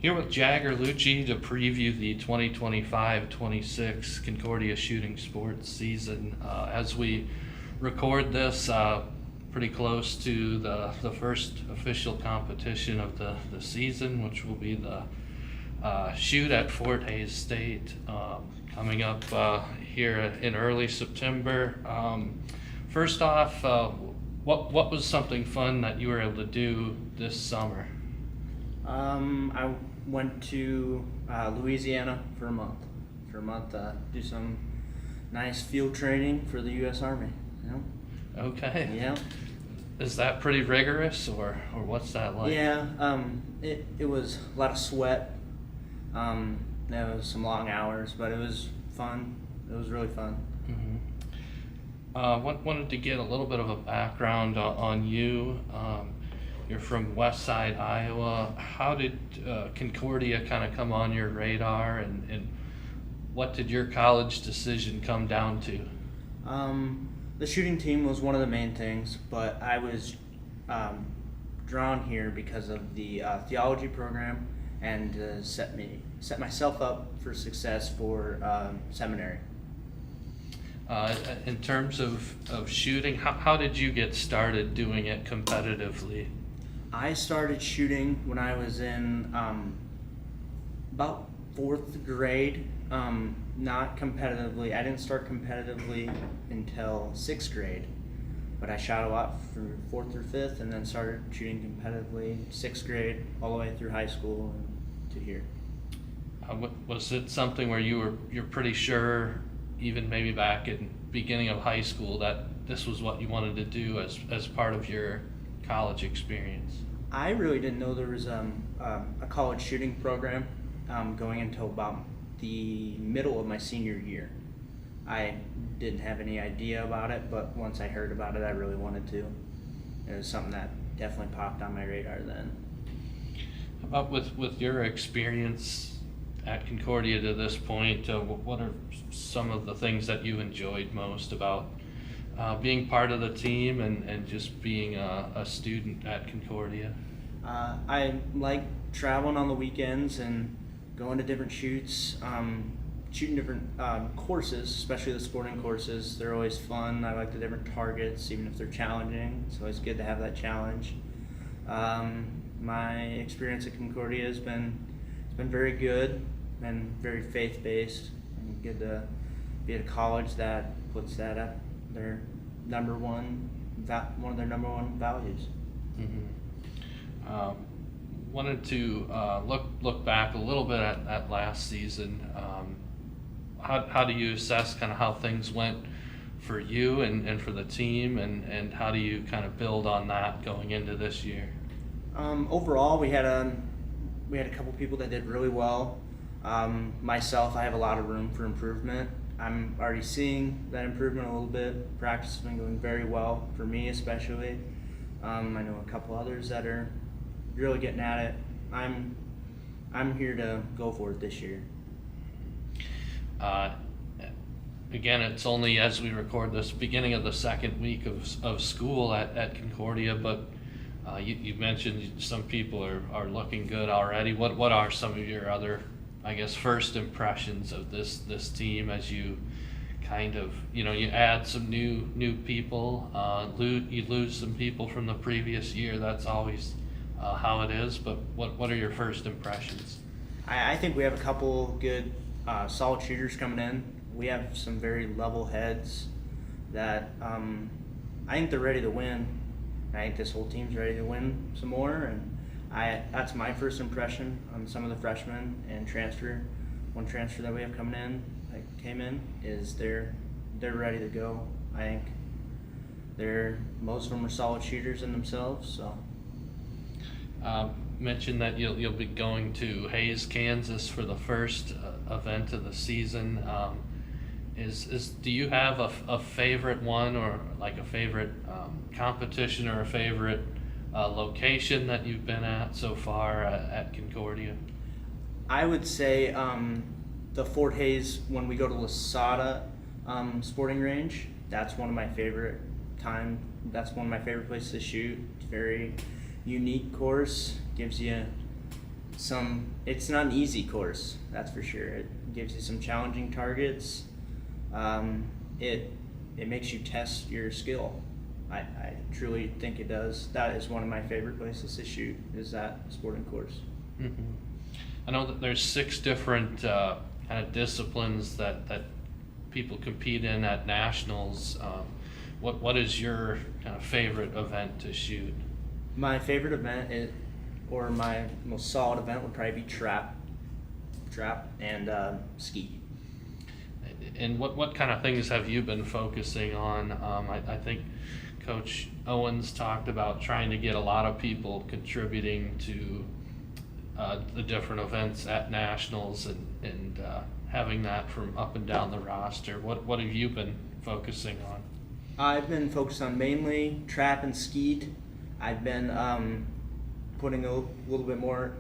Here with Jaggar Luetje to preview the 2025-26 Concordia Shooting Sports season. As we record this, pretty close to the first official competition of the season, which will be the shoot at Fort Hays State, coming up here in early September. First off, what was something fun that you were able to do this summer? I went to Louisiana for a month. Do some nice field training for the U.S. Army. Okay. Yeah. Is that pretty rigorous, or what's that like? Yeah. It was a lot of sweat. There was some long hours, but it was fun. It was really fun. Wanted to get a little bit of a background on you. You're from Westside, Iowa. How did Concordia kind of come on your radar, and what did your college decision come down to? The shooting team was one of the main things, but I was drawn here because of the theology program and set myself up for success for seminary. In terms of shooting, how did you get started doing it competitively? I started shooting when I was in about fourth grade. Not competitively. I didn't start competitively until sixth grade, but I shot a lot from fourth through fifth, and then started shooting competitively sixth grade all the way through high school and to here. Was it something where you're pretty sure, even maybe back in beginning of high school, that this was what you wanted to do as part of your college experience? I really didn't know there was a college shooting program going until about the middle of my senior year. I didn't have any idea about it, but once I heard about it, I really wanted to. It was something that definitely popped on my radar then. How about with your experience at Concordia to this point, what are some of the things that you enjoyed most about being part of the team and just being a student at Concordia? I like traveling on the weekends and going to different shoots, shooting different courses, especially the sporting courses. They're always fun. I like the different targets, even if they're challenging. It's always good to have that challenge. My experience at Concordia has been very good, been very faith-based, and good to be at a college that puts that at their one of their number one values. Wanted to look back a little bit at last season. How do you assess kind of how things went for you and for the team, and how do you kind of build on that going into this year? Overall, we had a couple people that did really well. Myself, I have a lot of room for improvement. I'm already seeing that improvement a little bit. Practice has been going very well for me, especially. I know a couple others that are really getting at it. I'm here to go for it this year. Again, it's only, as we record this, beginning of the second week of school at Concordia, but you mentioned some people are looking good already. What are some of your other, I guess, first impressions of this team as you kind of, you add some new people, you lose some people from the previous year. That's always how it is, but what are your first impressions? I think we have a couple good solid shooters coming in. We have some very level heads that I think they're ready to win. I think this whole team's ready to win some more, and that's my first impression on some of the freshmen and one transfer that we have coming in, that came in, is they're ready to go. I think most of them are solid shooters in themselves. So. Mentioned that you'll be going to Hays, Kansas for the first event of the season. Do you have a favorite one, or like a favorite competition, or a favorite location that you've been at so far at Concordia? I would say the Fort Hays, when we go to Lasada sporting range, that's one of my favorite That's one of my favorite places to shoot. It's very unique course, gives you It's not an easy course, that's for sure. It gives you some challenging targets. It makes you test your skill. I truly think it does. That is one of my favorite places to shoot, is that sporting course. Mm-hmm. I know that there's 6 different kind of disciplines that people compete in at nationals. What is your kind of favorite event to shoot? My favorite event or my most solid event would probably be trap and ski. And what kind of things have you been focusing on? I think Coach Owens talked about trying to get a lot of people contributing to the different events at nationals and having that from up and down the roster. What have you been focusing on? I've been focused on mainly trap and skeet. I've been putting a little bit more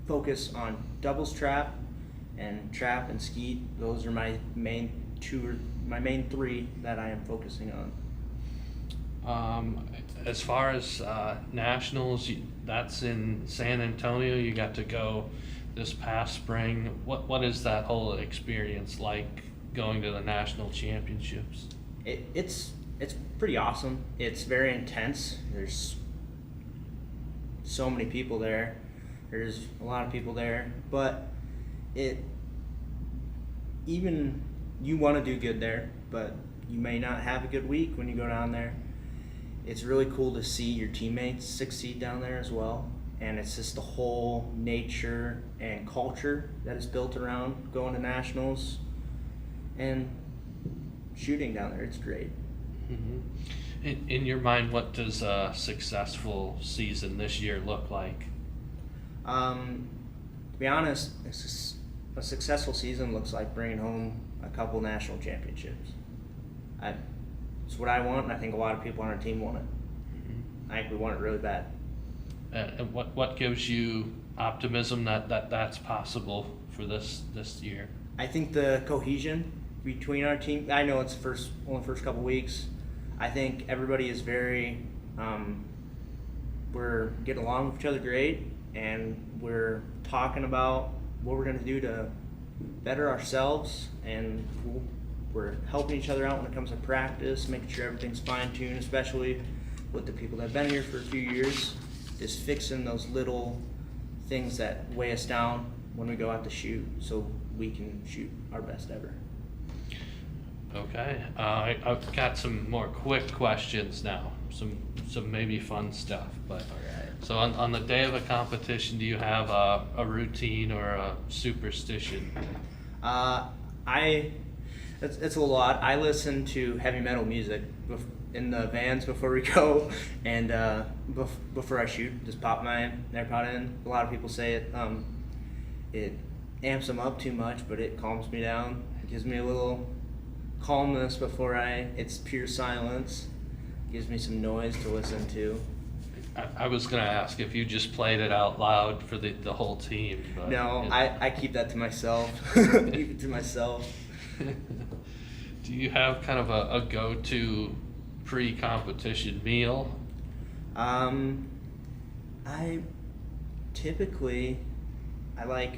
focus on doubles trap and skeet. Those are my main 3 that I am focusing on. As far as nationals, that's in San Antonio. You got to go this past spring. What is that whole experience like, going to the national championships? It's pretty awesome. It's very intense. There's so many people there. There's a lot of people there, but even you want to do good there, but you may not have a good week when you go down there. It's really cool to see your teammates succeed down there as well, and it's just the whole nature and culture that is built around going to nationals and shooting down there. It's great. Mm-hmm. In your mind, what does a successful season this year look like? To be honest, a successful season looks like bringing home a couple national championships. It's what I want, and I think a lot of people on our team want it. Mm-hmm. I think we want it really bad. And what gives you optimism that that's possible for this year? I think the cohesion between our team. I know it's only the first couple weeks. I think everybody is very. We're getting along with each other great, and we're talking about what we're going to do to better ourselves, and we're helping each other out when it comes to practice, making sure everything's fine-tuned, especially with the people that have been here for a few years, just fixing those little things that weigh us down when we go out to shoot so we can shoot our best ever. Okay, I've got some more quick questions now, some maybe fun stuff, but so on the day of a competition, do you have a routine or a superstition? It's a little odd. I listen to heavy metal music in the vans before we go, and before I shoot, just pop my AirPod in. A lot of people say it amps them up too much, but it calms me down. It gives me a little calmness before it's pure silence. It gives me some noise to listen to. I was going to ask if you just played it out loud for the whole team. But no, I keep that to myself. Keep it to myself. Do you have kind of a go-to pre-competition meal? I like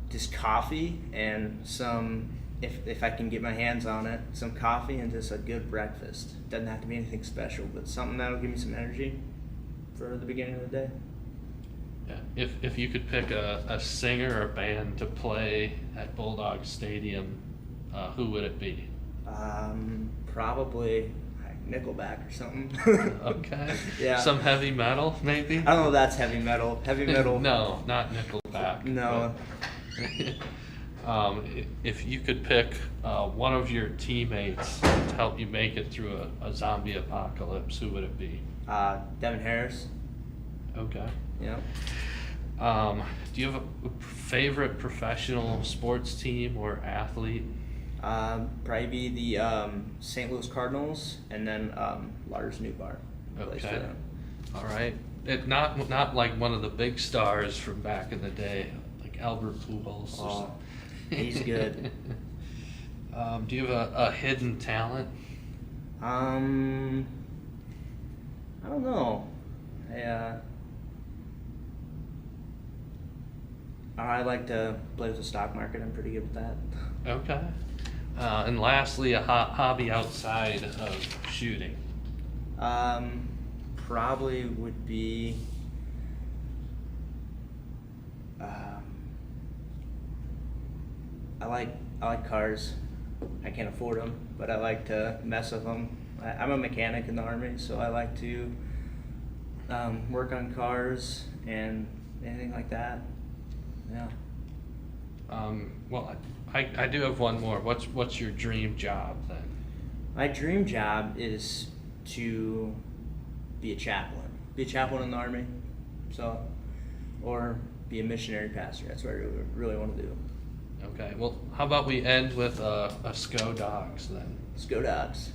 just coffee and some, if I can get my hands on it, some coffee and just a good breakfast. Doesn't have to be anything special, but something that'll give me some energy for the beginning of the day. Yeah. If you could pick a singer or band to play at Bulldog Stadium, who would it be? Probably Nickelback or something. Okay. Yeah. Some heavy metal, maybe? I don't know if that's heavy metal. Heavy metal. No, not Nickelback. No. If you could pick one of your teammates to help you make it through a zombie apocalypse, who would it be? Devin Harris. Okay. Yeah. Do you have a favorite professional sports team or athlete? Probably be the St. Louis Cardinals, and then Lars Newbar. Okay. All right. Not like one of the big stars from back in the day, like Albert Pujols. Oh, he's good. Do you have a hidden talent? I don't know. I like to play with the stock market. I'm pretty good with that. Okay. And lastly, a hobby outside of shooting. Probably would be I like cars. I can't afford them, but I like to mess with them. I'm a mechanic in the Army, so I like to work on cars and anything like that. Yeah. Well, I do have one more. What's your dream job then? My dream job is to be a chaplain. Be a chaplain in the Army, or be a missionary pastor. That's what I really want to do. Okay. Well, how about we end with a SCO Dogs then? Let's go Dogs.